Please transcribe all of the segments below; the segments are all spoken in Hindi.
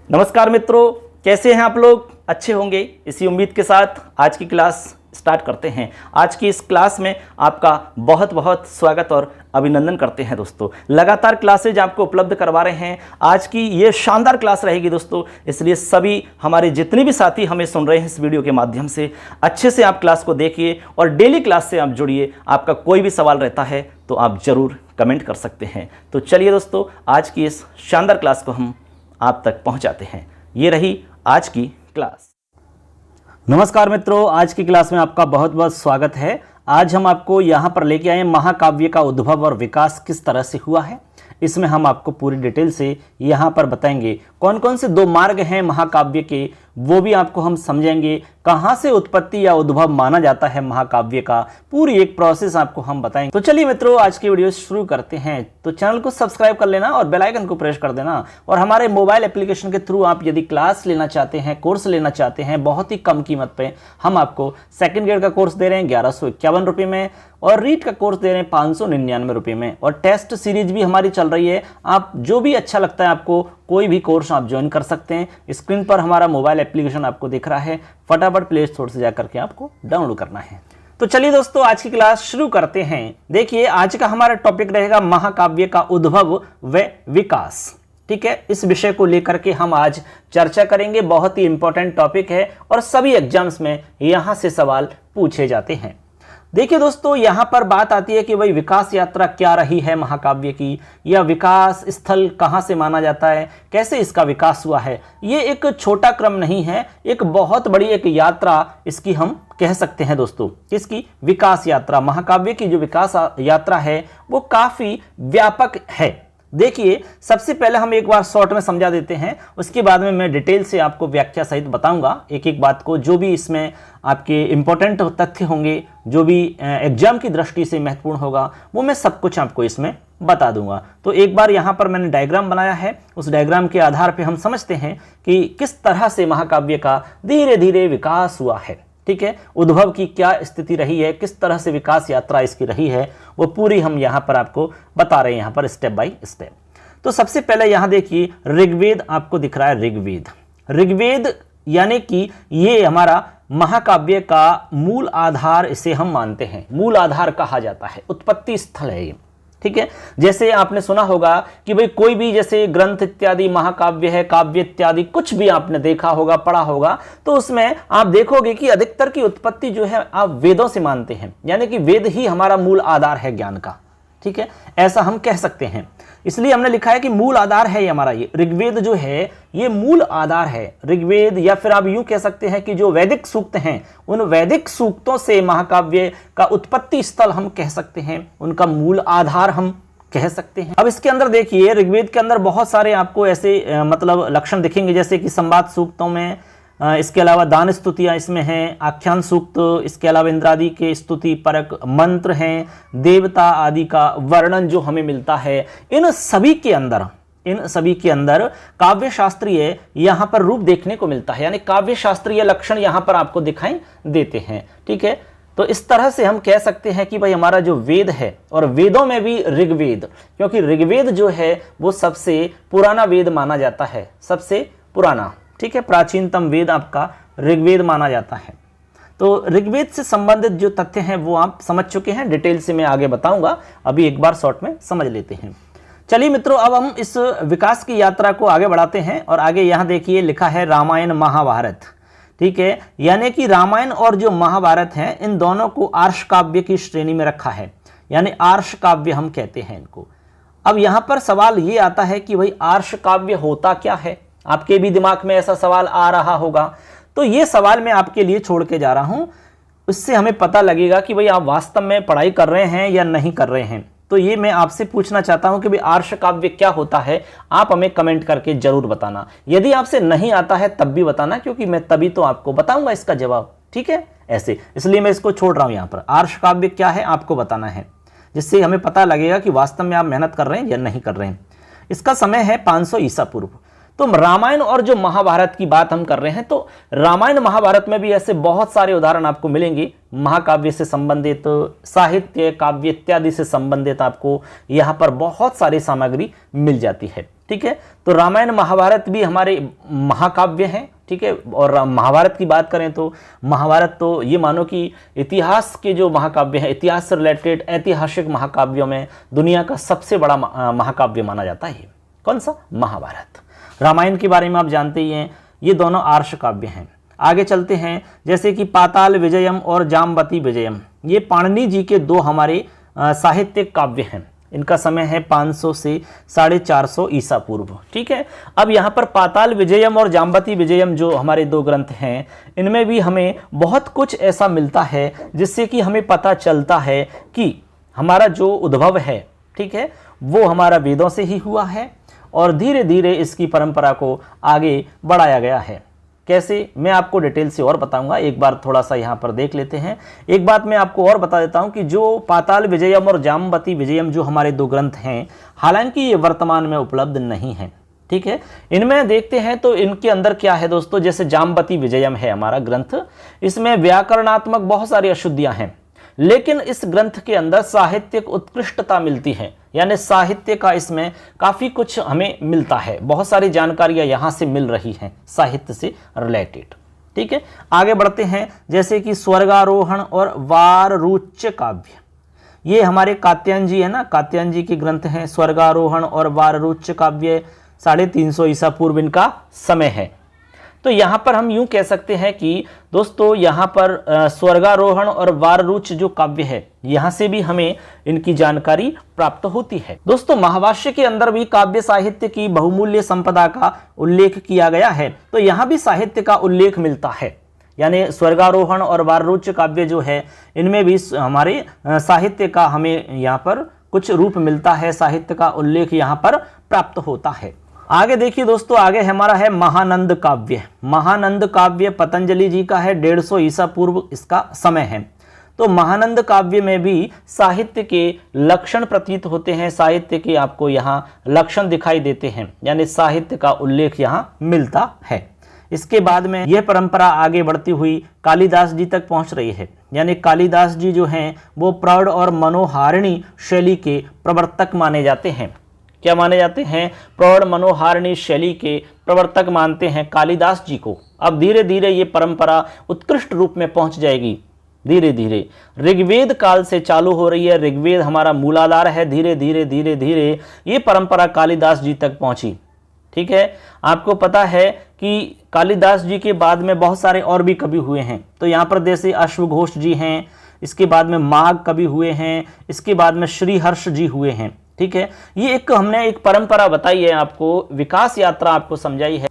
नमस्कार मित्रों, कैसे हैं आप लोग? अच्छे होंगे, इसी उम्मीद के साथ आज की क्लास स्टार्ट करते हैं। आज की इस क्लास में आपका बहुत बहुत स्वागत और अभिनंदन करते हैं दोस्तों। लगातार क्लासेज आपको उपलब्ध करवा रहे हैं। आज की ये शानदार क्लास रहेगी दोस्तों, इसलिए सभी हमारे जितने भी साथी हमें सुन रहे हैं इस वीडियो के माध्यम से अच्छे से आप क्लास को देखिए और डेली क्लास से आप जुड़िए। आपका कोई भी सवाल रहता है तो आप ज़रूर कमेंट कर सकते हैं। तो चलिए दोस्तों, आज की इस शानदार क्लास को हम आप तक पहुंचाते हैं। ये रही आज की क्लास। नमस्कार मित्रों, आज की क्लास में आपका बहुत बहुत स्वागत है। आज हम आपको यहाँ पर लेके आए महाकाव्य का उद्भव और विकास किस तरह से हुआ है। इसमें हम आपको पूरी डिटेल से यहाँ पर बताएंगे कौन कौन से दो मार्ग हैं महाकाव्य के, वो भी आपको हम समझेंगे। कहाँ से उत्पत्ति या उद्भव माना जाता है महाकाव्य का, पूरी एक प्रोसेस आपको हम बताएंगे। तो चलिए मित्रों, आज की वीडियो शुरू करते हैं। तो चैनल को सब्सक्राइब कर लेना और बेल आइकन को प्रेस कर देना। और हमारे मोबाइल एप्लीकेशन के थ्रू आप यदि क्लास लेना चाहते हैं, कोर्स लेना चाहते हैं, बहुत ही कम कीमत पे हम आपको सेकंड ग्रेड का कोर्स दे रहे हैं 1151 रुपये में, और रीड का कोर्स दे रहे हैं 599 रुपये में, और टेस्ट सीरीज भी हमारी चल रही है। आप जो भी अच्छा लगता है आपको, कोई भी कोर्स आप ज्वाइन कर सकते हैं। स्क्रीन पर हमारा मोबाइल एप्लीकेशन आपको दिख रहा है, फटाफट प्ले स्टोर से जाकर के आपको डाउनलोड करना है। तो चलिए दोस्तों, आज की क्लास शुरू करते हैं। देखिए, आज का हमारा टॉपिक रहेगा महाकाव्य का उद्भव व विकास। ठीक है, इस विषय को लेकर के हम आज चर्चा करेंगे। बहुत ही इंपॉर्टेंट टॉपिक है और सभी एग्जाम्स में यहां से सवाल पूछे जाते हैं। देखिए दोस्तों, यहां पर बात आती है कि भाई विकास यात्रा क्या रही है महाकाव्य की, या विकास स्थल कहां से माना जाता है, कैसे इसका विकास हुआ है। ये एक छोटा क्रम नहीं है, एक बहुत बड़ी एक यात्रा इसकी हम कह सकते हैं दोस्तों। किसकी? विकास यात्रा। महाकाव्य की जो विकास यात्रा है वो काफी व्यापक है। देखिए, सबसे पहले हम एक बार शॉर्ट में समझा देते हैं, उसके बाद में मैं डिटेल से आपको व्याख्या सहित बताऊंगा एक एक बात को। जो भी इसमें आपके इंपॉर्टेंट तथ्य होंगे, जो भी एग्जाम की दृष्टि से महत्वपूर्ण होगा, वो मैं सब कुछ आपको इसमें बता दूंगा। तो एक बार यहाँ पर मैंने डायग्राम बनाया है, उस डायग्राम के आधार पर हम समझते हैं कि किस तरह से महाकाव्य का धीरे धीरे विकास हुआ है। ठीक है, उद्भव की क्या स्थिति रही है, किस तरह से विकास यात्रा इसकी रही है, वो पूरी हम यहाँ पर आपको बता रहे हैं, यहाँ पर स्टेप बाय स्टेप। तो सबसे पहले यहाँ देखिए, ऋग्वेद आपको दिख रहा है। ऋग्वेद, ऋग्वेद यानी कि ये हमारा महाकाव्य का मूल आधार इसे हम मानते हैं, मूल आधार कहा जाता है, उत्पत्ति स्थल है ये। ठीक है, जैसे आपने सुना होगा कि भाई कोई भी जैसे ग्रंथ इत्यादि, महाकाव्य है, काव्य इत्यादि, कुछ भी आपने देखा होगा, पढ़ा होगा, तो उसमें आप देखोगे कि अधिकतर की उत्पत्ति जो है आप वेदों से मानते हैं, यानी कि वेद ही हमारा मूल आधार है ज्ञान का। ठीक है, ऐसा हम कह सकते हैं। इसलिए हमने लिखा है कि मूल आधार है ये हमारा, ये ऋग्वेद जो है ये मूल आधार है। ऋग्वेद, या फिर आप यूं कह सकते हैं कि जो वैदिक सूक्त हैं, उन वैदिक सूक्तों से महाकाव्य का उत्पत्ति स्थल हम कह सकते हैं, उनका मूल आधार हम कह सकते हैं। अब इसके अंदर देखिए, ऋग्वेद के अंदर बहुत सारे आपको ऐसे मतलब लक्षण दिखेंगे, जैसे कि संवाद सूक्तों में, इसके अलावा दान स्तुतियाँ इसमें हैं, आख्यान सूक्त, इसके अलावा इंद्रादि के स्तुति परक मंत्र हैं, देवता आदि का वर्णन जो हमें मिलता है। इन सभी के अंदर काव्य शास्त्रीय यहाँ पर रूप देखने को मिलता है, यानी काव्य शास्त्रीय लक्षण यहाँ पर आपको दिखाई देते हैं। ठीक है, तो इस तरह से हम कह सकते हैं कि भाई हमारा जो वेद है, और वेदों में भी ऋग्वेद, क्योंकि ऋग्वेद जो है वो सबसे पुराना वेद माना जाता है, सबसे पुराना। ठीक है, प्राचीनतम वेद आपका ऋग्वेद माना जाता है। तो ऋग्वेद से संबंधित जो तथ्य हैं वो आप समझ चुके हैं, डिटेल से मैं आगे बताऊंगा, अभी एक बार शॉर्ट में समझ लेते हैं। चलिए मित्रों, अब हम इस विकास की यात्रा को आगे बढ़ाते हैं। और आगे यहाँ देखिए लिखा है रामायण महाभारत। ठीक है, यानी कि रामायण और जो महाभारत हैं, इन दोनों को आर्ष काव्य की श्रेणी में रखा है, यानी आर्ष काव्य हम कहते हैं इनको। अब यहाँ पर सवाल ये आता है कि भाई आर्ष काव्य होता क्या है, आपके भी दिमाग में ऐसा सवाल आ रहा होगा। तो ये सवाल मैं आपके लिए छोड़ के जा रहा हूं, उससे हमें पता लगेगा कि भाई आप वास्तव में पढ़ाई कर रहे हैं या नहीं कर रहे हैं। तो ये मैं आपसे पूछना चाहता हूं कि भाई आर्ष काव्य क्या होता है, आप हमें कमेंट करके जरूर बताना। यदि आपसे नहीं आता है तब भी बताना, क्योंकि मैं तभी तो आपको बताऊंगा इसका जवाब। ठीक है, ऐसे, इसलिए मैं इसको छोड़ रहा हूं। यहाँ पर आर्ष काव्य क्या है आपको बताना है, जिससे हमें पता लगेगा कि वास्तव में आप मेहनत कर रहे हैं या नहीं कर रहे हैं। इसका समय है 500 ईसा पूर्व। तो रामायण और जो महाभारत की बात हम कर रहे हैं, तो रामायण महाभारत में भी ऐसे बहुत सारे उदाहरण आपको मिलेंगे, महाकाव्य से संबंधित, साहित्य, काव्य इत्यादि से संबंधित आपको यहाँ पर बहुत सारी सामग्री मिल जाती है। ठीक है। तो रामायण महाभारत भी हमारे महाकाव्य हैं, ठीक है। और महाभारत की बात करें तो महाभारत तो ये मानो कि इतिहास के जो महाकाव्य हैं, इतिहास से रिलेटेड ऐतिहासिक महाकाव्यों में दुनिया का सबसे बड़ा महाकाव्य माना जाता है। कौन सा? महाभारत। रामायण के बारे में आप जानते ही हैं, ये दोनों आर्ष काव्य हैं। आगे चलते हैं, जैसे कि पाताल विजयम और जाम्बती विजयम, ये पाणिनि जी के दो हमारे साहित्यिक काव्य हैं। इनका समय है 500 से 450 ईसा पूर्व, ठीक है। अब यहाँ पर पाताल विजयम और जाम्बती विजयम जो हमारे दो ग्रंथ हैं, इनमें भी हमें बहुत कुछ ऐसा मिलता है जिससे कि हमें पता चलता है कि हमारा जो उद्भव है, ठीक है, वो हमारा वेदों से ही हुआ है और धीरे धीरे इसकी परंपरा को आगे बढ़ाया गया है। कैसे, मैं आपको डिटेल से और बताऊंगा। एक बार थोड़ा सा यहाँ पर देख लेते हैं। एक बात मैं आपको और बता देता हूँ कि जो पाताल विजयम और जाम्बती विजयम जो हमारे दो ग्रंथ हैं, हालांकि ये वर्तमान में उपलब्ध नहीं हैं, ठीक है। इनमें देखते हैं तो इनके अंदर क्या है दोस्तों, जैसे जाम्बती विजयम है हमारा ग्रंथ, इसमें व्याकरणात्मक बहुत सारी अशुद्धियां हैं, लेकिन इस ग्रंथ के अंदर साहित्यिक उत्कृष्टता मिलती है, यानी साहित्य का इसमें काफ़ी कुछ हमें मिलता है। बहुत सारी जानकारियाँ यहाँ से मिल रही हैं साहित्य से रिलेटेड, ठीक है। आगे बढ़ते हैं, जैसे कि स्वर्गारोहण और वाररुच्य काव्य, ये हमारे कात्यायन जी है ना, कात्यायन जी के ग्रंथ हैं। स्वर्गारोहण और वाररुच्य काव्य 350 ईसा पूर्व इनका समय है। तो यहाँ पर हम यूं कह सकते हैं कि दोस्तों यहाँ पर स्वर्गारोहण और वाररुच्य जो काव्य है, यहाँ से भी हमें इनकी जानकारी प्राप्त होती है। दोस्तों महाभाष्य के अंदर भी काव्य साहित्य की बहुमूल्य संपदा का उल्लेख किया गया है, तो यहाँ भी साहित्य का उल्लेख मिलता है। यानी स्वर्गारोहण और वाररुच्य काव्य जो है, इनमें भी हमारे साहित्य का हमें यहाँ पर कुछ रूप मिलता है, साहित्य का उल्लेख यहाँ पर प्राप्त होता है। आगे देखिए दोस्तों, आगे हमारा है महानंद काव्य। महानंद काव्य पतंजलि जी का है, 150 ईसा पूर्व इसका समय है। तो महानंद काव्य में भी साहित्य के लक्षण प्रतीत होते हैं, साहित्य के आपको यहाँ लक्षण दिखाई देते हैं, यानी साहित्य का उल्लेख यहाँ मिलता है। इसके बाद में यह परंपरा आगे बढ़ती हुई कालिदास जी तक पहुँच रही है, यानी कालिदास जी जो हैं वो प्रौढ़ और मनोहारिणी शैली के प्रवर्तक माने जाते हैं। क्या माने जाते हैं? प्रौढ़ मनोहारिणी शैली के प्रवर्तक मानते हैं कालिदास जी को। अब धीरे धीरे ये परंपरा उत्कृष्ट रूप में पहुंच जाएगी। धीरे धीरे ऋग्वेद काल से चालू हो रही है, ऋग्वेद हमारा मूलाधार है। धीरे धीरे धीरे धीरे ये परंपरा कालिदास जी तक पहुंची, ठीक है। आपको पता है कि कालिदास जी के बाद में बहुत सारे और भी कवि हुए हैं। तो यहाँ पर जैसे अश्वघोष जी हैं, इसके बाद में माघ कवि हुए हैं, इसके बाद में श्रीहर्ष जी हुए हैं, ठीक है। ये हमने एक परंपरा बताई है आपको, विकास यात्रा आपको समझाई है।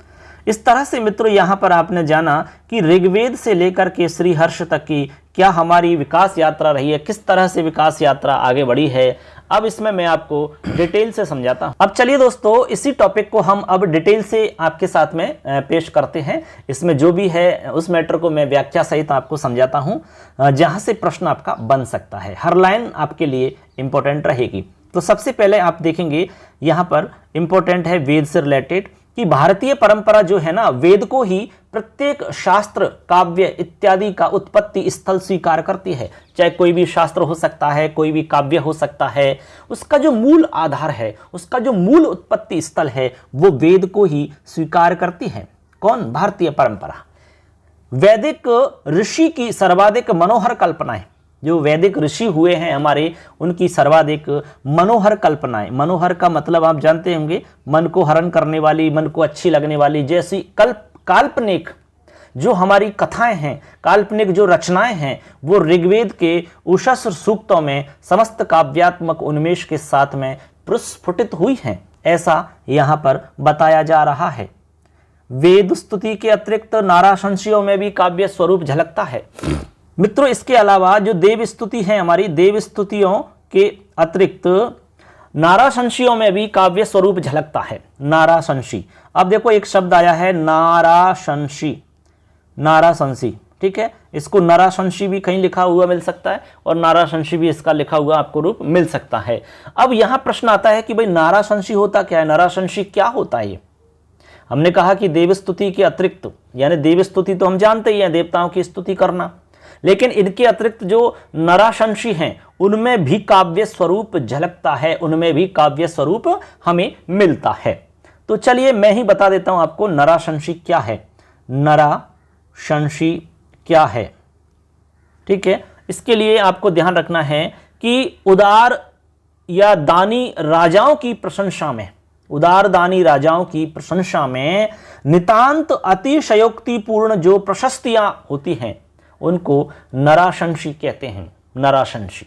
इस तरह से मित्रों यहाँ पर आपने जाना कि ऋग्वेद से लेकर के श्रीहर्ष तक की क्या हमारी विकास यात्रा रही है, किस तरह से विकास यात्रा आगे बढ़ी है। अब इसमें मैं आपको डिटेल से समझाता हूँ। अब चलिए दोस्तों, इसी टॉपिक को हम अब डिटेल से आपके साथ में पेश करते हैं। इसमें जो भी है उस मैटर को मैं व्याख्या सहित आपको समझाता हूँ, जहाँ से प्रश्न आपका बन सकता है। हर लाइन आपके लिए इंपॉर्टेंट रहेगी। तो सबसे पहले आप देखेंगे यहाँ पर इंपॉर्टेंट है वेद से रिलेटेड, कि भारतीय परंपरा जो है ना, वेद को ही प्रत्येक शास्त्र, काव्य इत्यादि का उत्पत्ति स्थल स्वीकार करती है। चाहे कोई भी शास्त्र हो सकता है, कोई भी काव्य हो सकता है, उसका जो मूल आधार है, उसका जो मूल उत्पत्ति स्थल है, वो वेद को ही स्वीकार करती है। कौन? भारतीय परंपरा। वैदिक ऋषि की सर्वाधिक मनोहर कल्पनाएं, जो वैदिक ऋषि हुए हैं हमारे, उनकी सर्वाधिक मनोहर कल्पनाएं, मनोहर का मतलब आप जानते होंगे, मन को हरण करने वाली, मन को अच्छी लगने वाली, जैसी काल्पनिक जो हमारी कथाएं हैं, काल्पनिक जो रचनाएं हैं, वो ऋग्वेद के उषस सूक्तों में समस्त काव्यात्मक उन्मेष के साथ में प्रस्फुटित हुई हैं, ऐसा यहाँ पर बताया जा रहा है। वेद स्तुति के अतिरिक्त नाराशंसियों में भी काव्य स्वरूप झलकता है। मित्रों, इसके अलावा जो देव स्तुति है हमारी, देव स्तुतियों के अतिरिक्त नाराशंसियों में भी काव्य स्वरूप झलकता है। नाराशंसी, अब देखो एक शब्द आया है नाराशंसी, नाराशंसी, ठीक है। इसको नाराशंसी भी कहीं लिखा हुआ मिल सकता है और नाराशंसी भी इसका लिखा हुआ आपको रूप मिल सकता है। अब यहां प्रश्न आता है कि भाई नाराशंसी होता क्या है, नाराशंसी क्या होता है? ये हमने कहा कि देव स्तुति के अतिरिक्त, यानी देव स्तुति तो हम जानते ही हैं, देवताओं की स्तुति करना, लेकिन इनके अतिरिक्त जो नराशंसी हैं उनमें भी काव्य स्वरूप झलकता है, उनमें भी काव्य स्वरूप हमें मिलता है। तो चलिए मैं ही बता देता हूं आपको नराशंसी क्या है। नराशंसी क्या है, ठीक है। इसके लिए आपको ध्यान रखना है कि उदार या दानी राजाओं की प्रशंसा में, उदार दानी राजाओं की प्रशंसा में नितांत अतिशयोक्तिपूर्ण जो प्रशस्तियां होती हैं उनको नराशंसी कहते हैं। नराशंसी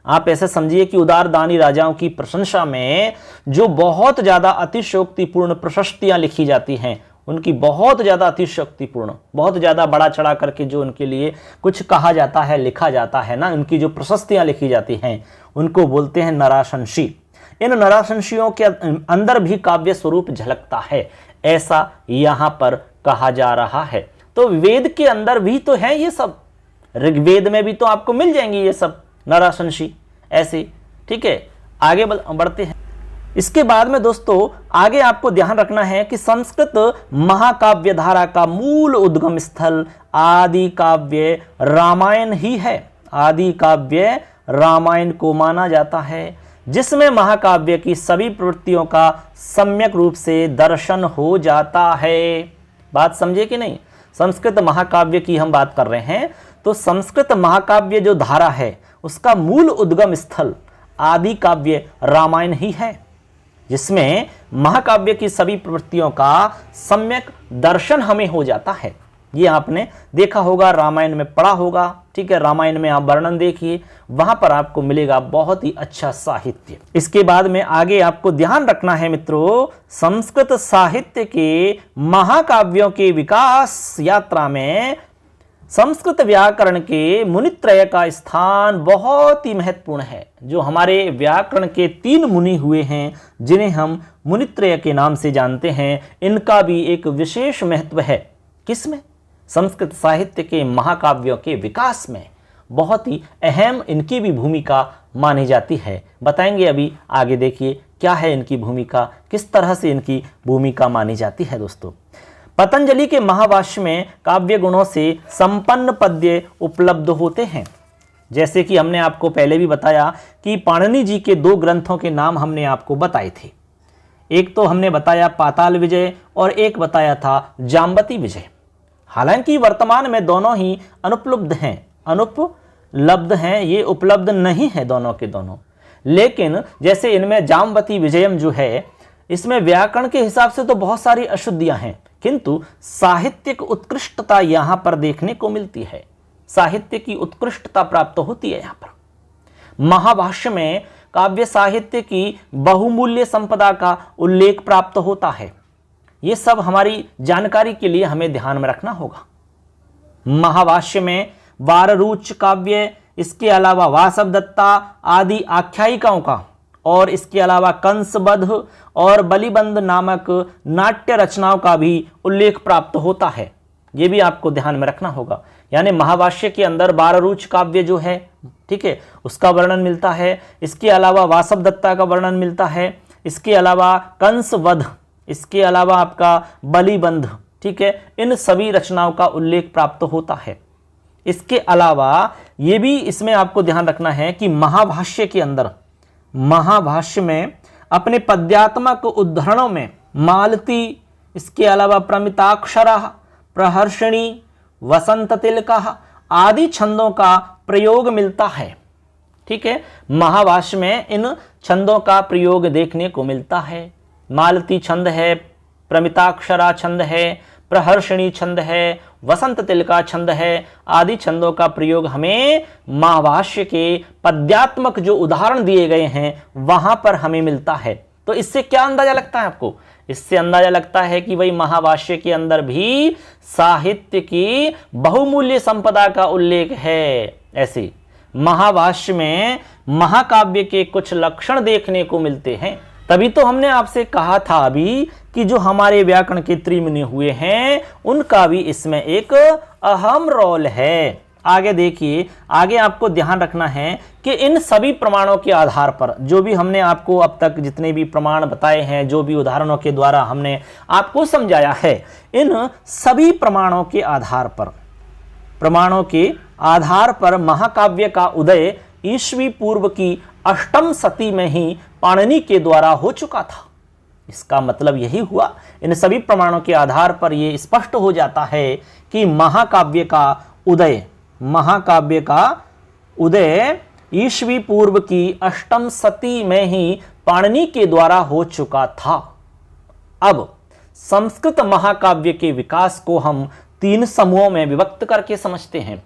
आप ऐसे समझिए कि उदार दानी राजाओं की प्रशंसा में जो बहुत ज्यादा अतिशयोक्तिपूर्ण प्रशस्तियां लिखी जाती हैं, उनकी बहुत ज्यादा अतिशयोक्तिपूर्ण, बहुत ज्यादा बड़ा चढ़ा करके जो उनके लिए कुछ कहा जाता है, लिखा जाता है ना, उनकी जो प्रशस्तियां लिखी जाती हैं उनको बोलते हैं नराशंसी। इन नराशंसियों के अंदर भी काव्य स्वरूप झलकता है, ऐसा यहां पर कहा जा रहा है। तो वेद के अंदर भी तो है ये सब, ऋग्वेद में भी तो आपको मिल जाएंगी ये सब नराशंसी ऐसे, ठीक है। आगे बढ़ते हैं। इसके बाद में दोस्तों आगे आपको ध्यान रखना है कि संस्कृत महाकाव्य धारा का मूल उद्गम स्थल आदि काव्य रामायण ही है। आदि काव्य रामायण को माना जाता है, जिसमें महाकाव्य की सभी प्रवृत्तियों का सम्यक रूप से दर्शन हो जाता है। बात समझे कि नहीं? संस्कृत महाकाव्य की हम बात कर रहे हैं, तो संस्कृत महाकाव्य जो धारा है उसका मूल उद्गम स्थल आदि काव्य रामायण ही है, जिसमें महाकाव्य की सभी प्रवृत्तियों का सम्यक दर्शन हमें हो जाता है। ये आपने देखा होगा, रामायण में पढ़ा होगा, ठीक है। रामायण में आप वर्णन देखिए, वहां पर आपको मिलेगा बहुत ही अच्छा साहित्य। इसके बाद में आगे आपको ध्यान रखना है मित्रों, संस्कृत साहित्य के महाकाव्यों के विकास यात्रा में संस्कृत व्याकरण के मुनित्रय का स्थान बहुत ही महत्वपूर्ण है। जो हमारे व्याकरण के 3 मुनि हुए हैं, जिन्हें हम मुनित्रय के नाम से जानते हैं, इनका भी एक विशेष महत्व है। किसमें? संस्कृत साहित्य के महाकाव्यों के विकास में बहुत ही अहम इनकी भी भूमिका मानी जाती है। बताएंगे अभी आगे, देखिए क्या है इनकी भूमिका, किस तरह से इनकी भूमिका मानी जाती है। दोस्तों पतंजलि के महाभाष्य में काव्य गुणों से संपन्न पद्य उपलब्ध होते हैं। जैसे कि हमने आपको पहले भी बताया कि पाणिनि जी के 2 ग्रंथों के नाम हमने आपको बताए थे। एक तो हमने बताया पाताल विजय और एक बताया था जाम्बती विजय। हालांकि वर्तमान में दोनों ही अनुपलब्ध हैं, ये उपलब्ध नहीं है दोनों के दोनों। लेकिन जैसे इनमें जाम्बती विजयम जो है, इसमें व्याकरण के हिसाब से तो बहुत सारी अशुद्धियां हैं, किंतु साहित्यिक उत्कृष्टता यहां पर देखने को मिलती है। साहित्य की उत्कृष्टता प्राप्त होती है यहां पर। महाभाष्य में काव्य साहित्य की बहुमूल्य संपदा का उल्लेख प्राप्त होता है। यह सब हमारी जानकारी के लिए हमें ध्यान में रखना होगा। महाभाष्य में वाररूच काव्य, इसके अलावा वासवदत्ता आदि आख्यायिकाओं का, और इसके अलावा कंसबध और बलिबंध नामक नाट्य रचनाओं का भी उल्लेख प्राप्त होता है। यह भी आपको ध्यान में रखना होगा। यानी महाभाष्य के अंदर वाररूच काव्य जो है, ठीक है, उसका वर्णन मिलता है। इसके अलावा वासवदत्ता का वर्णन मिलता है। इसके अलावा कंसवध, इसके अलावा आपका बलिबंध, ठीक है, इन सभी रचनाओं का उल्लेख प्राप्त होता है। इसके अलावा यह भी इसमें आपको ध्यान रखना है कि महाभाष्य के अंदर, महाभाष्य में अपने पद्यात्मक उद्धरणों में मालती, इसके अलावा प्रमिताक्षरा, प्रहर्षिणी, वसंत तिलका आदि छंदों का प्रयोग मिलता है। ठीक है, महाभाष्य में इन छंदों का प्रयोग देखने को मिलता है। मालती छंद है, प्रमिताक्षरा छंद है, प्रहर्षिणी छंद है, वसंत तिलका छंद है, आदि छंदों का प्रयोग हमें महाभाष्य के पद्यात्मक जो उदाहरण दिए गए हैं वहां पर हमें मिलता है। तो इससे क्या अंदाजा लगता है आपको? इससे अंदाजा लगता है कि भाई महाभाष्य के अंदर भी साहित्य की बहुमूल्य संपदा का उल्लेख है। ऐसे महाभाष्य में महाकाव्य के कुछ लक्षण देखने को मिलते हैं। तभी तो हमने आपसे कहा था अभी कि जो हमारे व्याकरण के त्रिमुनि हुए हैं उनका भी इसमें एक अहम रोल है। आगे देखिए, आगे आपको ध्यान रखना है कि इन सभी प्रमाणों के आधार पर, जो भी हमने आपको अब तक जितने भी प्रमाण बताए हैं, जो भी उदाहरणों के द्वारा हमने आपको समझाया है, इन सभी प्रमाणों के आधार पर महाकाव्य का उदय ईस्वी पूर्व की 8वीं शती में ही पाणिनि के द्वारा हो चुका था। इसका मतलब यही हुआ, इन सभी प्रमाणों के आधार पर यह स्पष्ट हो जाता है कि महाकाव्य का उदय ईस्वी पूर्व की अष्टम शती में ही पाणिनि के द्वारा हो चुका था। अब संस्कृत महाकाव्य के विकास को हम 3 समूहों में विभक्त करके समझते हैं,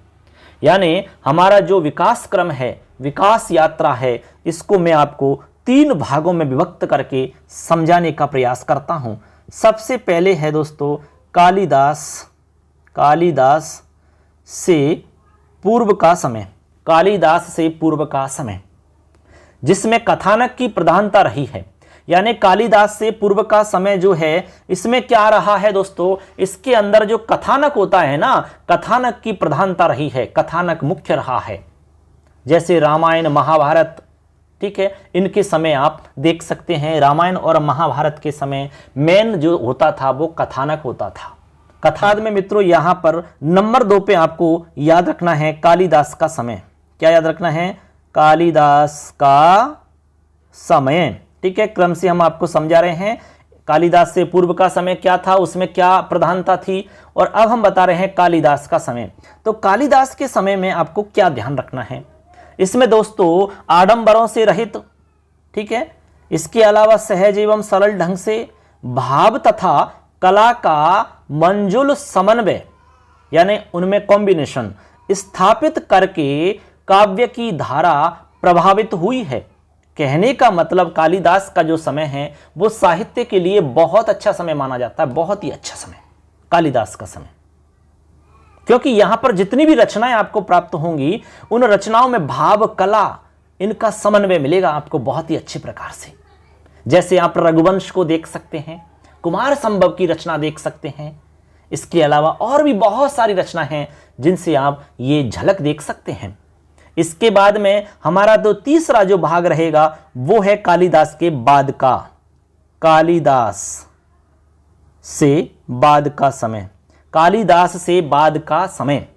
यानी हमारा जो विकास क्रम है, विकास यात्रा है, इसको मैं आपको 3 भागों में विभक्त करके समझाने का प्रयास करता हूं। सबसे पहले है दोस्तों कालिदास से पूर्व का समय, जिसमें कथानक की प्रधानता रही है। यानी कालिदास से पूर्व का समय जो है, इसमें क्या रहा है दोस्तों, इसके अंदर जो कथानक होता है ना, कथानक की प्रधानता रही है, कथानक मुख्य रहा है। जैसे रामायण महाभारत, ठीक है, इनके समय आप देख सकते हैं, रामायण और महाभारत के समय मेन जो होता था वो कथानक होता था। कथाद में मित्रों यहां पर नंबर 2 पे आपको याद रखना है कालिदास का समय। क्या याद रखना है? कालिदास का समय, ठीक है। क्रम से हम आपको समझा रहे हैं, कालिदास से पूर्व का समय क्या था, उसमें क्या प्रधानता थी, और अब हम बता रहे हैं कालिदास का समय। तो कालिदास के समय में आपको क्या ध्यान रखना है, इसमें दोस्तों आडंबरों से रहित, ठीक है, इसके अलावा सहज एवं सरल ढंग से भाव तथा कला का मंजुल समन्वय, यानी उनमें कॉम्बिनेशन स्थापित करके काव्य की धारा प्रभावित हुई है। कहने का मतलब कालिदास का जो समय है वो साहित्य के लिए बहुत अच्छा समय माना जाता है, बहुत ही अच्छा समय कालिदास का समय, क्योंकि यहां पर जितनी भी रचनाएं आपको प्राप्त होंगी उन रचनाओं में भाव कला इनका समन्वय मिलेगा आपको बहुत ही अच्छे प्रकार से। जैसे आप रघुवंश को देख सकते हैं, कुमार संभव की रचना देख सकते हैं, इसके अलावा और भी बहुत सारी रचना हैं जिनसे आप ये झलक देख सकते हैं। इसके बाद में हमारा तो तीसरा जो भाग रहेगा वो है कालिदास के बाद का, कालिदास से बाद का समय, कालिदास से बाद का समय।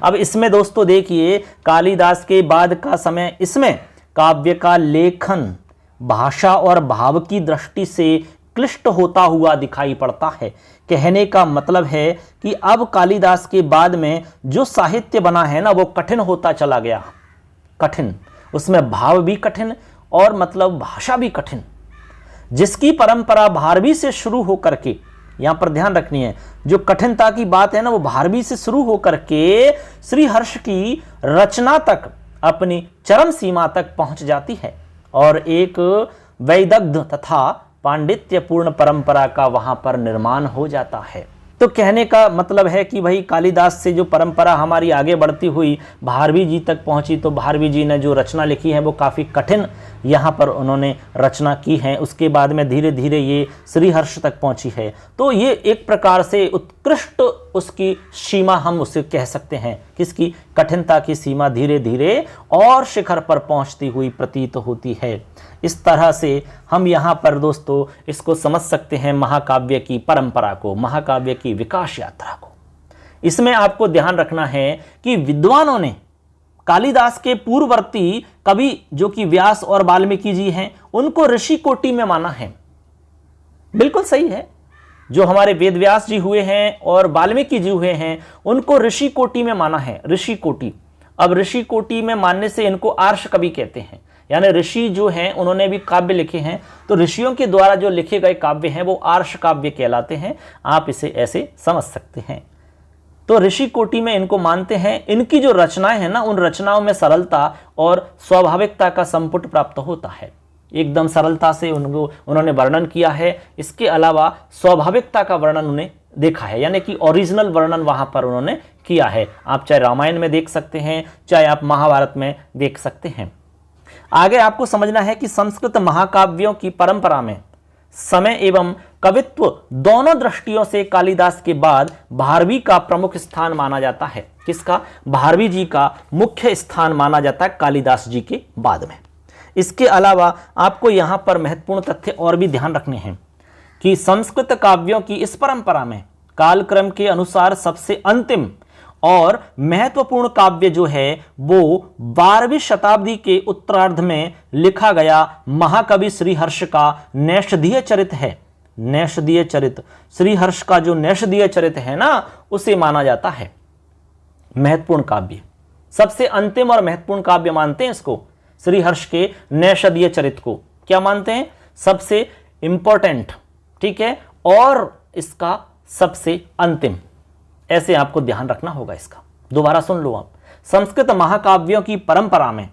अब इसमें दोस्तों देखिए कालिदास के बाद का समय, इसमें काव्य का लेखन भाषा और भाव की दृष्टि से क्लिष्ट होता हुआ दिखाई पड़ता है। कहने का मतलब है कि अब कालिदास के बाद में जो साहित्य बना है ना वो कठिन होता चला गया, कठिन, उसमें भाव भी कठिन और मतलब भाषा भी कठिन, जिसकी परंपरा भारवी से शुरू होकर के, यहां पर ध्यान रखनी है जो कठिनता की बात है ना वो भारवी से शुरू होकर के श्री हर्ष की रचना तक अपनी चरम सीमा तक पहुंच जाती है और एक वैदग्ध तथा पांडित्यपूर्ण परंपरा का वहां पर निर्माण हो जाता है। तो कहने का मतलब है कि भाई कालिदास से जो परंपरा हमारी आगे बढ़ती हुई भारवी जी तक पहुंची, तो भारवी जी ने जो रचना लिखी है वो काफ़ी कठिन यहाँ पर उन्होंने रचना की है। उसके बाद में धीरे धीरे ये श्रीहर्ष तक पहुंची है। तो ये एक प्रकार से उत्कृष्ट उसकी सीमा हम उसे कह सकते हैं, किसकी? कठिनता की सीमा धीरे धीरे और शिखर पर पहुंचती हुई प्रतीत होती है। इस तरह से हम यहाँ पर दोस्तों इसको समझ सकते हैं महाकाव्य की परंपरा को, महाकाव्य की विकास यात्रा को। इसमें आपको ध्यान रखना है कि विद्वानों ने कालिदास के पूर्ववर्ती कवि जो कि व्यास और वाल्मीकि जी हैं उनको ऋषि कोटि में माना है। बिल्कुल सही है, जो हमारे वेद व्यास जी हुए हैं और वाल्मीकि जी हुए हैं उनको ऋषि कोटि में माना है, ऋषि कोटि। अब ऋषि कोटि में मानने से इनको आर्ष कवि कहते हैं, यानी ऋषि जो हैं उन्होंने भी काव्य लिखे हैं, तो ऋषियों के द्वारा जो लिखे गए काव्य हैं वो आर्ष काव्य कहलाते हैं। आप इसे ऐसे समझ सकते हैं। तो ऋषि कोटि में इनको मानते हैं। इनकी जो रचनाएं हैं ना उन रचनाओं में सरलता और स्वाभाविकता का संपुट प्राप्त होता है। एकदम सरलता से उन्होंने वर्णन किया है। इसके अलावा स्वाभाविकता का वर्णन उन्हें देखा है, यानी कि ओरिजिनल वर्णन वहां पर उन्होंने किया है। आप चाहे रामायण में देख सकते हैं, चाहे आप महाभारत में देख सकते हैं। आगे आपको समझना है कि संस्कृत महाकाव्यों की परंपरा में समय एवं कवित्व दोनों दृष्टियों से कालिदास के बाद भारवी का प्रमुख स्थान माना जाता है। किसका? भारवी जी का मुख्य स्थान माना जाता है कालिदास जी के बाद में। इसके अलावा आपको यहां पर महत्वपूर्ण तथ्य और भी ध्यान रखने हैं कि संस्कृत काव्यों की इस परंपरा में कालक्रम के अनुसार सबसे अंतिम और महत्वपूर्ण काव्य जो है वो 12वीं शताब्दी के उत्तरार्ध में लिखा गया महाकवि श्रीहर्ष का नैषधीय चरित है। नैषधीय चरित, श्रीहर्ष का जो नैषधीय चरित है ना, उसे माना जाता है महत्वपूर्ण काव्य। सबसे अंतिम और महत्वपूर्ण काव्य मानते हैं इसको, श्रीहर्ष के नैषधीय चरित को क्या मानते हैं, सबसे इंपॉर्टेंट, ठीक है, और इसका सबसे अंतिम। ऐसे आपको ध्यान रखना होगा इसका। दोबारा सुन लो आप। संस्कृत महाकाव्यों की परंपरा में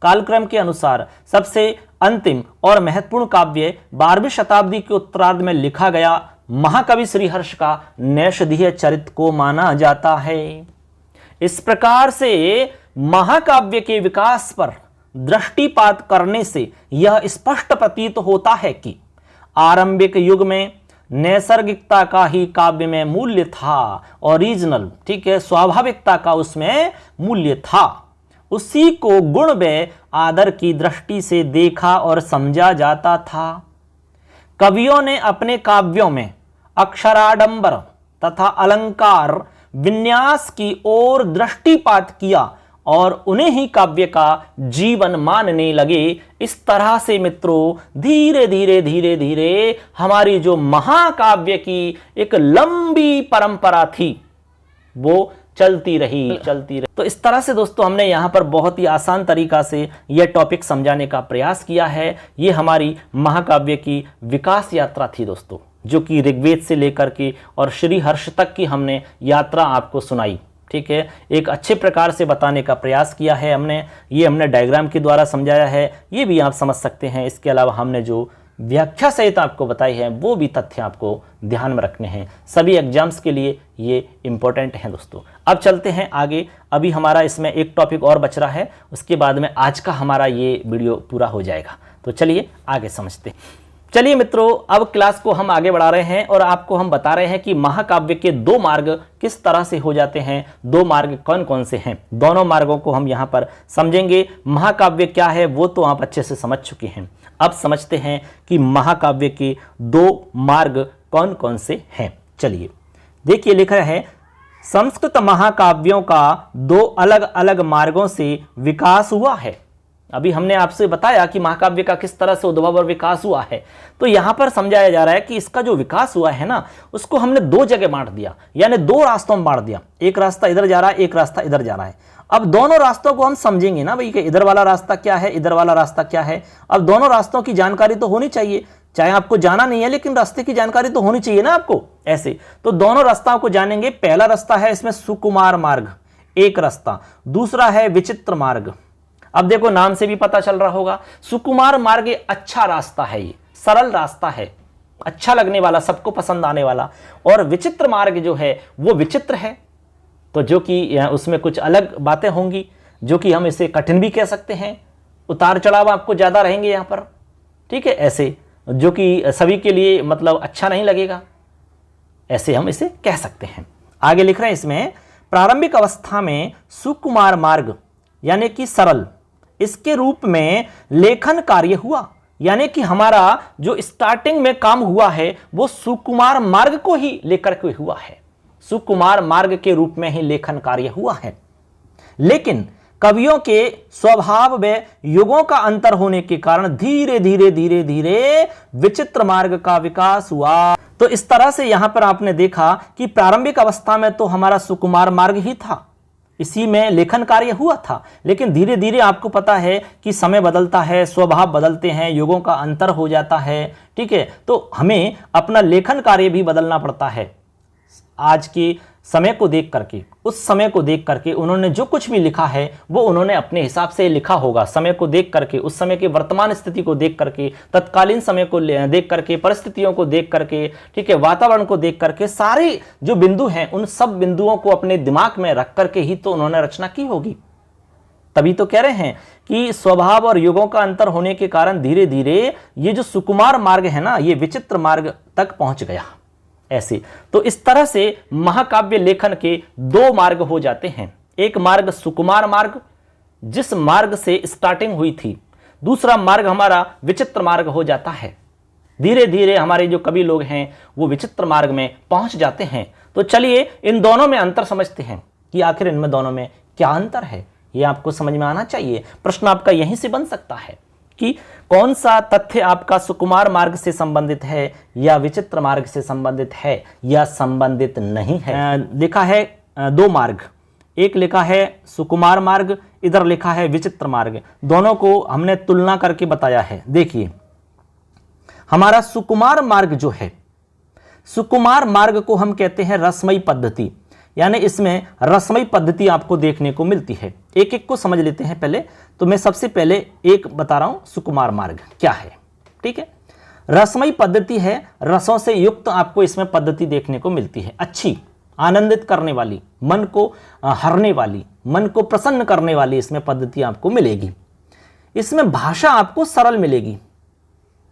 कालक्रम के अनुसार सबसे अंतिम और महत्वपूर्ण काव्य 12वीं शताब्दी के उत्तरार्ध में लिखा गया महाकवि श्रीहर्ष का नैषधीय चरित को माना जाता है। इस प्रकार से महाकाव्य के विकास पर दृष्टिपात करने से यह स्पष्ट प्रतीत होता है कि आरंभिक युग में नैसर्गिकता का ही काव्य में मूल्य था, ओरिजिनल, ठीक है, स्वाभाविकता का उसमें मूल्य था। उसी को गुण व आदर की दृष्टि से देखा और समझा जाता था। कवियों ने अपने काव्यों में अक्षराडंबर तथा अलंकार विन्यास की ओर दृष्टिपात किया और उन्हें ही काव्य का जीवन मानने लगे। इस तरह से मित्रों धीरे धीरे हमारी जो महाकाव्य की एक लंबी परंपरा थी वो चलती रही। तो इस तरह से दोस्तों हमने यहाँ पर बहुत ही आसान तरीका से यह टॉपिक समझाने का प्रयास किया है। ये हमारी महाकाव्य की विकास यात्रा थी दोस्तों, जो कि ऋग्वेद से लेकर के और श्रीहर्ष तक की हमने यात्रा आपको सुनाई। ठीक है, एक अच्छे प्रकार से बताने का प्रयास किया है हमने। ये हमने डायग्राम के द्वारा समझाया है, ये भी आप समझ सकते हैं। इसके अलावा हमने जो व्याख्या सहित आपको बताई है वो भी तथ्य आपको ध्यान में रखने हैं। सभी एग्जाम्स के लिए ये इंपॉर्टेंट हैं दोस्तों। अब चलते हैं आगे। अभी हमारा इसमें एक टॉपिक और बच रहा है, उसके बाद में आज का हमारा ये वीडियो पूरा हो जाएगा। तो चलिए आगे समझते हैं। चलिए मित्रों, अब क्लास को हम आगे बढ़ा रहे हैं और आपको हम बता रहे हैं कि महाकाव्य के दो मार्ग किस तरह से हो जाते हैं, दो मार्ग कौन कौन से हैं। दोनों मार्गों को हम यहाँ पर समझेंगे। महाकाव्य क्या है वो तो आप अच्छे से समझ चुके हैं। अब समझते हैं कि महाकाव्य के दो मार्ग कौन कौन से हैं। चलिए देखिए, लिखा है संस्कृत महाकाव्यों का दो अलग अलग मार्गों से विकास हुआ है। अभी हमने आपसे बताया कि महाकाव्य का किस तरह से उद्भव और विकास हुआ है। तो यहां पर समझाया जा रहा है कि इसका जो विकास हुआ है ना, उसको हमने दो जगह बांट दिया, यानी दो रास्तों में बांट दिया। एक रास्ता इधर जा रहा है, एक रास्ता इधर जा रहा है। अब दोनों रास्तों को हम समझेंगे ना भाई कि इधर वाला रास्ता क्या है, इधर वाला रास्ता क्या है। अब दोनों रास्तों की जानकारी तो होनी चाहिए, चाहे आपको जाना नहीं है लेकिन रास्ते की जानकारी तो होनी चाहिए ना आपको। ऐसे तो दोनों रास्ताओं को जानेंगे। पहला रास्ता है इसमें सुकुमार मार्ग, एक रास्ता। दूसरा है विचित्र मार्ग। अब देखो नाम से भी पता चल रहा होगा, सुकुमार मार्ग अच्छा रास्ता है, ये सरल रास्ता है, अच्छा लगने वाला, सबको पसंद आने वाला। और विचित्र मार्ग जो है वो विचित्र है, तो जो कि उसमें कुछ अलग बातें होंगी, जो कि हम इसे कठिन भी कह सकते हैं। उतार चढ़ाव आपको ज्यादा रहेंगे यहाँ पर, ठीक है, ऐसे जो कि सभी के लिए मतलब अच्छा नहीं लगेगा, ऐसे हम इसे कह सकते हैं। आगे लिख रहे हैं इसमें, प्रारंभिक अवस्था में सुकुमार मार्ग यानी कि सरल, इसके रूप में लेखन कार्य हुआ। यानी कि हमारा जो स्टार्टिंग में काम हुआ है वो सुकुमार मार्ग को ही लेकर के हुआ है, सुकुमार मार्ग के रूप में ही लेखन कार्य हुआ है। लेकिन कवियों के स्वभाव व युगों का अंतर होने के कारण धीरे धीरे विचित्र मार्ग का विकास हुआ। तो इस तरह से यहां पर आपने देखा कि प्रारंभिक अवस्था में तो हमारा सुकुमार मार्ग ही था, इसी में लेखन कार्य हुआ था। लेकिन धीरे धीरे आपको पता है कि समय बदलता है, स्वभाव बदलते हैं, युगों का अंतर हो जाता है, ठीक है। तो हमें अपना लेखन कार्य भी बदलना पड़ता है। आज के समय को देख करके, उस समय को देख करके उन्होंने जो कुछ भी लिखा है वो उन्होंने अपने हिसाब से लिखा होगा। समय को देख करके, उस समय की वर्तमान स्थिति को देख करके, तत्कालीन समय को देख करके, परिस्थितियों को देख करके, ठीक है, वातावरण को देख करके, सारे जो बिंदु हैं उन सब बिंदुओं को अपने दिमाग में रख करके ही तो उन्होंने रचना की होगी। तभी तो कह रहे हैं कि स्वभाव और युगों का अंतर होने के कारण धीरे धीरे ये जो सुकुमार मार्ग है ना, ये विचित्र मार्ग तक पहुंच गया। ऐसे तो इस तरह से महाकाव्य लेखन के दो मार्ग हो जाते हैं। एक मार्ग सुकुमार मार्ग, जिस मार्ग से स्टार्टिंग हुई थी। दूसरा मार्ग हमारा विचित्र मार्ग हो जाता है। धीरे धीरे हमारे जो कवि लोग हैं वो विचित्र मार्ग में पहुंच जाते हैं। तो चलिए इन दोनों में अंतर समझते हैं कि आखिर इनमें दोनों में क्या अंतर है, ये आपको समझ में आना चाहिए। प्रश्न आपका यहीं से बन सकता है कि कौन सा तथ्य आपका सुकुमार मार्ग से संबंधित है या विचित्र मार्ग से संबंधित है या संबंधित नहीं है। लिखा है दो मार्ग, एक लिखा है सुकुमार मार्ग, इधर लिखा है विचित्र मार्ग। दोनों को हमने तुलना करके बताया है। देखिए हमारा सुकुमार मार्ग जो है, सुकुमार मार्ग को हम कहते हैं रसमयी पद्धति, यानी इसमें रसमयी पद्धति आपको देखने को मिलती है। एक एक को समझ लेते हैं पहले। तो मैं सबसे पहले एक बता रहा हूं, सुकुमार मार्ग क्या है। ठीक है, रसमयी पद्धति है, रसों से युक्त आपको इसमें पद्धति देखने को मिलती है, अच्छी, आनंदित करने वाली, मन को हरने वाली, मन को प्रसन्न करने वाली इसमें पद्धति आपको मिलेगी। इसमें भाषा आपको सरल मिलेगी,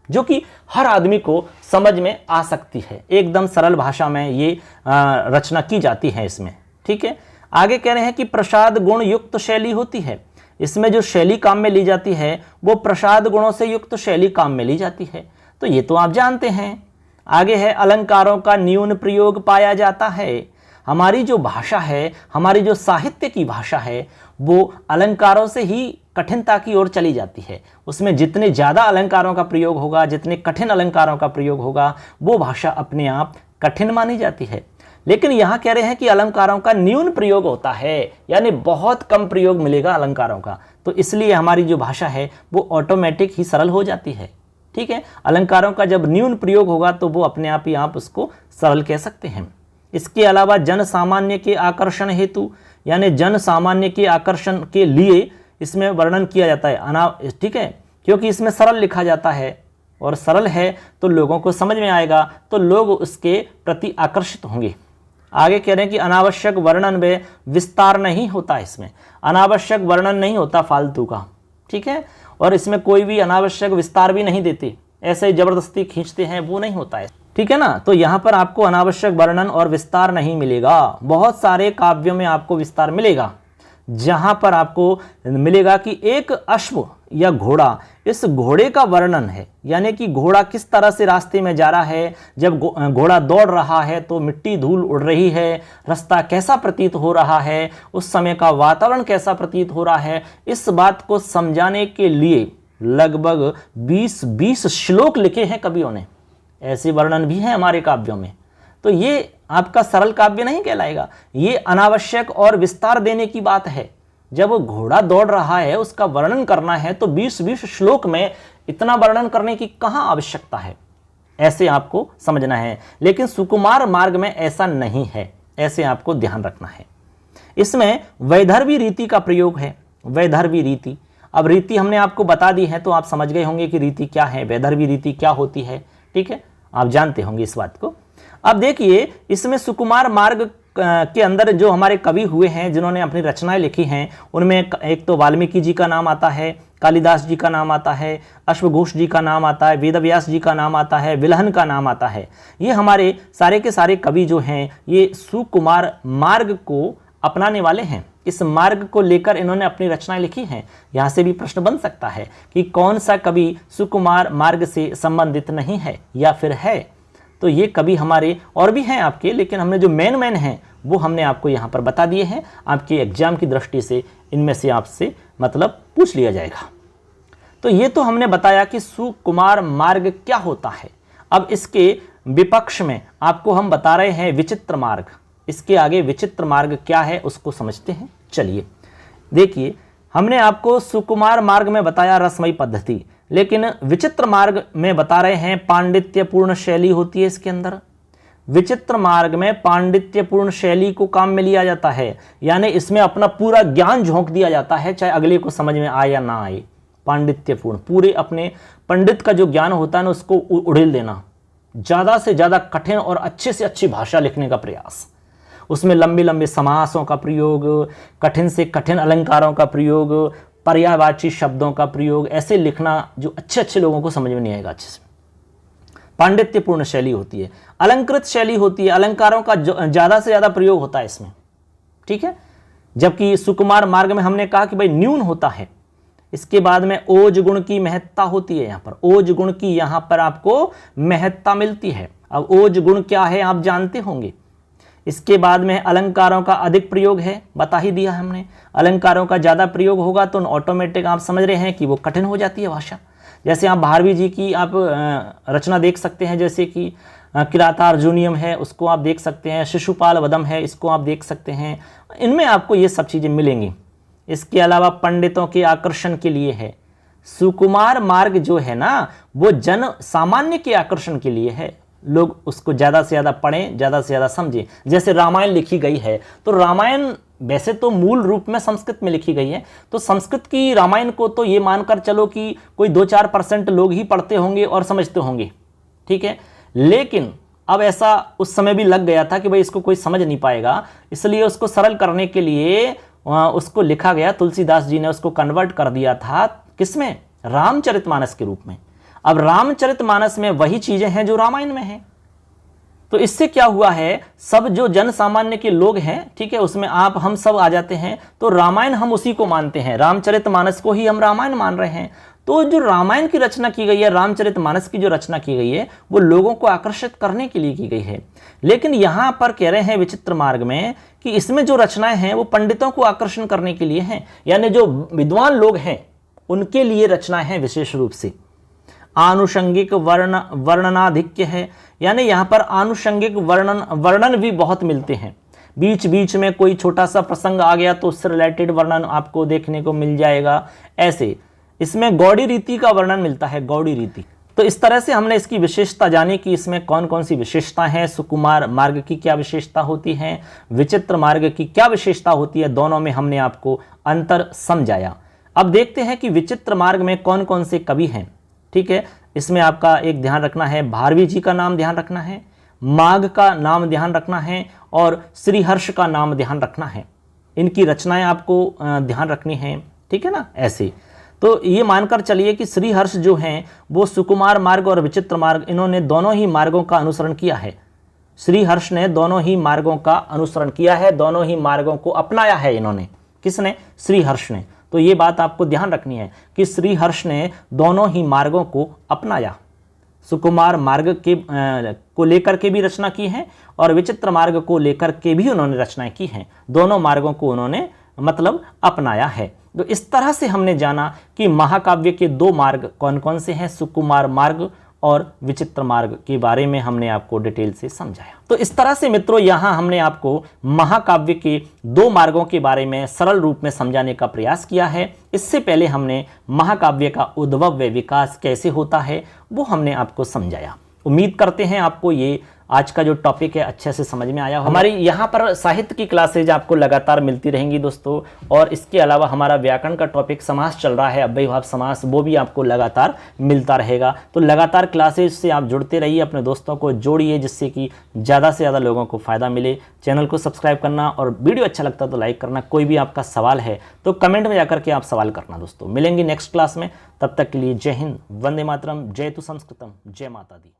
जो कि हर आदमी को समझ में आ सकती है। एकदम सरल भाषा में ये रचना की जाती है इसमें। ठीक है, आगे कह रहे हैं कि प्रसाद गुण युक्त शैली होती है। इसमें जो शैली काम में ली जाती है वो प्रसाद गुणों से युक्त शैली काम में ली जाती है। तो ये तो आप जानते हैं। आगे है अलंकारों का न्यून प्रयोग पाया जाता है। हमारी जो भाषा है, हमारी जो साहित्य की भाषा है, वो अलंकारों से ही कठिनता की ओर चली जाती है। उसमें जितने ज़्यादा अलंकारों का प्रयोग होगा, जितने कठिन अलंकारों का प्रयोग होगा, वो भाषा अपने आप कठिन मानी जाती है। लेकिन यहाँ कह रहे हैं कि अलंकारों का न्यून प्रयोग होता है, यानी बहुत कम प्रयोग मिलेगा अलंकारों का। तो इसलिए हमारी जो भाषा है वो ऑटोमेटिक ही सरल हो जाती है। ठीक है, अलंकारों का जब न्यून प्रयोग होगा तो वो अपने आप ही आप उसको सरल कह सकते हैं। इसके अलावा जन सामान्य के आकर्षण हेतु, यानी जन सामान्य के आकर्षण के लिए इसमें वर्णन किया जाता है। ठीक है, क्योंकि इसमें सरल लिखा जाता है और सरल है तो लोगों को समझ में आएगा, तो लोग उसके प्रति आकर्षित होंगे। आगे कह रहे हैं कि अनावश्यक वर्णन व विस्तार नहीं होता। इसमें अनावश्यक वर्णन नहीं होता फालतू का। ठीक है, और इसमें कोई भी अनावश्यक विस्तार भी नहीं देते, ऐसे जबरदस्ती खींचते हैं, वो नहीं होता है। ठीक है ना, तो यहाँ पर आपको अनावश्यक वर्णन और विस्तार नहीं मिलेगा। बहुत सारे काव्यों में आपको विस्तार मिलेगा, जहां पर आपको मिलेगा कि एक अश्व या घोड़ा, इस घोड़े का वर्णन है, यानी कि घोड़ा किस तरह से रास्ते में जा रहा है, जब घोड़ा दौड़ रहा है तो मिट्टी धूल उड़ रही है, रास्ता कैसा प्रतीत हो रहा है, उस समय का वातावरण कैसा प्रतीत हो रहा है। इस बात को समझाने के लिए लगभग 20 श्लोक लिखे हैं कवियों ने। ऐसे वर्णन भी हैं हमारे काव्यों में। तो ये आपका सरल काव्य नहीं कहलाएगा, ये अनावश्यक और विस्तार देने की बात है। जब वो घोड़ा दौड़ रहा है, उसका वर्णन करना है, तो 20 श्लोक में इतना वर्णन करने की कहां आवश्यकता है, ऐसे आपको समझना है। लेकिन सुकुमार मार्ग में ऐसा नहीं है, ऐसे आपको ध्यान रखना है। इसमें वैदर्भी रीति का प्रयोग है। वैदर्भी रीति, अब रीति हमने आपको बता दी है तो आप समझ गए होंगे कि रीति क्या है, वैदर्भी रीति क्या होती है। ठीक है, आप जानते होंगे इस बात को। अब देखिए इसमें सुकुमार मार्ग के अंदर जो हमारे कवि हुए हैं, जिन्होंने अपनी रचनाएं लिखी हैं, उनमें एक तो वाल्मीकि जी का नाम आता है, कालिदास जी का नाम आता है, अश्वघोष जी का नाम आता है, वेदव्यास जी का नाम आता है, विलहन का नाम आता है। ये हमारे सारे के सारे कवि जो हैं ये सुकुमार मार्ग को अपनाने वाले हैं। इस मार्ग को लेकर इन्होंने अपनी रचनाएं लिखी हैं। यहाँ से भी प्रश्न बन सकता है कि कौन सा कवि सुकुमार मार्ग से संबंधित नहीं है या फिर है। तो ये कवि हमारे और भी हैं आपके, लेकिन हमने जो मेन हैं वो हमने आपको यहाँ पर बता दिए हैं। आपके एग्जाम की दृष्टि से इनमें से आपसे मतलब पूछ लिया जाएगा। तो ये तो हमने बताया कि सुकुमार मार्ग क्या होता है। अब इसके विपक्ष में आपको हम बता रहे हैं विचित्र मार्ग। इसके आगे विचित्र मार्ग क्या है उसको समझते हैं। चलिए देखिए, हमने आपको सुकुमार मार्ग में बताया रसमयी पद्धति, लेकिन विचित्र मार्ग में बता रहे हैं पांडित्यपूर्ण शैली होती है इसके अंदर। विचित्र मार्ग में पांडित्यपूर्ण शैली को काम में लिया जाता है, यानी इसमें अपना पूरा ज्ञान झोंक दिया जाता है, चाहे अगले को समझ में आए या ना आए। पांडित्यपूर्ण, पूरे अपने पंडित का जो ज्ञान होता है ना उसको उड़ेल देना, ज़्यादा से ज़्यादा कठिन और अच्छे से अच्छी भाषा लिखने का प्रयास, उसमें लंबे लंबे समासों का प्रयोग, कठिन से कठिन अलंकारों का प्रयोग, पर्यायवाची शब्दों का प्रयोग, ऐसे लिखना जो अच्छे अच्छे लोगों को समझ में नहीं आएगा अच्छे से। पांडित्यपूर्ण शैली होती है। अलंकृत शैली होती है, अलंकारों का ज़्यादा से ज़्यादा प्रयोग होता है इसमें। ठीक है, जबकि सुकुमार मार्ग में हमने कहा कि भाई न्यून होता है। इसके बाद में ओज गुण की महत्ता होती है। यहाँ पर ओज गुण की यहाँ पर आपको महत्ता मिलती है। अब ओज गुण क्या है आप जानते होंगे। इसके बाद में अलंकारों का अधिक प्रयोग है, बता ही दिया हमने। अलंकारों का ज़्यादा प्रयोग होगा तो ऑटोमेटिक आप समझ रहे हैं कि वो कठिन हो जाती है भाषा। जैसे आप भारवी जी की आप रचना देख सकते हैं, जैसे कि किरातार्जुनीयम है, उसको आप देख सकते हैं, शिशुपाल वदम है, इसको आप देख सकते हैं। इनमें आपको ये सब चीज़ें मिलेंगी। इसके अलावा पंडितों के आकर्षण के लिए है। सुकुमार मार्ग जो है ना, वो जन सामान्य के आकर्षण के लिए है। लोग उसको ज़्यादा से ज़्यादा पढ़ें, ज़्यादा से ज़्यादा समझें। जैसे रामायण लिखी गई है, तो रामायण वैसे तो मूल रूप में संस्कृत में लिखी गई है, तो संस्कृत की रामायण को तो ये मानकर चलो कि कोई 2-4% लोग ही पढ़ते होंगे और समझते होंगे, ठीक है। लेकिन अब ऐसा उस समय भी लग गया था कि भाई इसको कोई समझ नहीं पाएगा, इसलिए उसको सरल करने के लिए उसको लिखा गया। तुलसीदास जी ने उसको कन्वर्ट कर दिया था किसमें? रामचरितमानस के रूप में। अब रामचरितमानस में वही चीजें हैं जो रामायण में हैं। तो इससे क्या हुआ है, सब जो जन सामान्य के लोग हैं, ठीक है, उसमें आप हम सब आ जाते हैं। तो रामायण हम उसी को मानते हैं, रामचरितमानस को ही हम रामायण मान रहे हैं। तो जो रामायण की रचना की गई है, रामचरितमानस की जो रचना की गई है, वो लोगों को आकर्षित करने के लिए की गई है। लेकिन यहां पर कह रहे हैं विचित्र मार्ग में कि इसमें जो रचनाएं हैं वो पंडितों को आकर्षण करने के लिए हैं, यानी जो विद्वान लोग हैं उनके लिए रचनाएं हैं विशेष रूप से। आनुषंगिक वर्णनाधिक्य है, यानी यहाँ पर आनुषंगिक वर्णन भी बहुत मिलते हैं। बीच बीच में कोई छोटा सा प्रसंग आ गया तो उससे रिलेटेड वर्णन आपको देखने को मिल जाएगा। ऐसे इसमें गौड़ी रीति का वर्णन मिलता है, गौड़ी रीति। तो इस तरह से हमने इसकी विशेषता जानी कि इसमें कौन कौन सी विशेषता हैं, सुकुमार मार्ग की क्या विशेषता होती है, विचित्र मार्ग की क्या विशेषता होती है, दोनों में हमने आपको अंतर समझाया। अब देखते हैं कि विचित्र मार्ग में कौन कौन से कवि हैं, ठीक है। इसमें आपका एक ध्यान रखना है, भारवी जी का नाम ध्यान रखना है, माघ का नाम ध्यान रखना है और श्रीहर्ष का नाम ध्यान रखना है। इनकी रचनाएं आपको ध्यान रखनी है, ठीक है ना। ऐसे तो ये मानकर चलिए कि श्रीहर्ष जो हैं वो सुकुमार मार्ग और विचित्र मार्ग, इन्होंने दोनों ही मार्गों का अनुसरण किया है। श्रीहर्ष ने दोनों ही मार्गों का अनुसरण किया है, दोनों ही मार्गों को अपनाया है इन्होंने। किसने? श्रीहर्ष ने। तो ये बात आपको ध्यान रखनी है कि श्रीहर्ष ने दोनों ही मार्गों को अपनाया। सुकुमार मार्ग के को लेकर के भी रचना की है और विचित्र मार्ग को लेकर के भी उन्होंने रचनाएं की हैं। दोनों मार्गों को उन्होंने मतलब अपनाया है। तो इस तरह से हमने जाना कि महाकाव्य के दो मार्ग कौन कौन से हैं, सुकुमार मार्ग और विचित्र मार्ग के बारे में हमने आपको डिटेल से समझाया। तो इस तरह से मित्रों यहाँ हमने आपको महाकाव्य के दो मार्गों के बारे में सरल रूप में समझाने का प्रयास किया है। इससे पहले हमने महाकाव्य का उद्भव व विकास कैसे होता है वो हमने आपको समझाया। उम्मीद करते हैं आपको ये आज का जो टॉपिक है अच्छे से समझ में आया होगा। हमारी यहाँ पर साहित्य की क्लासेज आपको लगातार मिलती रहेंगी दोस्तों, और इसके अलावा हमारा व्याकरण का टॉपिक समास चल रहा है, अव्ययीभाव समास, वो भी आपको लगातार मिलता रहेगा। तो लगातार क्लासेज से आप जुड़ते रहिए, अपने दोस्तों को जोड़िए जिससे कि ज़्यादा से ज़्यादा लोगों को फ़ायदा मिले। चैनल को सब्सक्राइब करना और वीडियो अच्छा लगता तो लाइक करना। कोई भी आपका सवाल है तो कमेंट में जाकर के आप सवाल करना दोस्तों। मिलेंगे नेक्स्ट क्लास में, तब तक के लिए जय हिंद, वंदे मातरम, जय तु संस्कृतम, जय माता दी।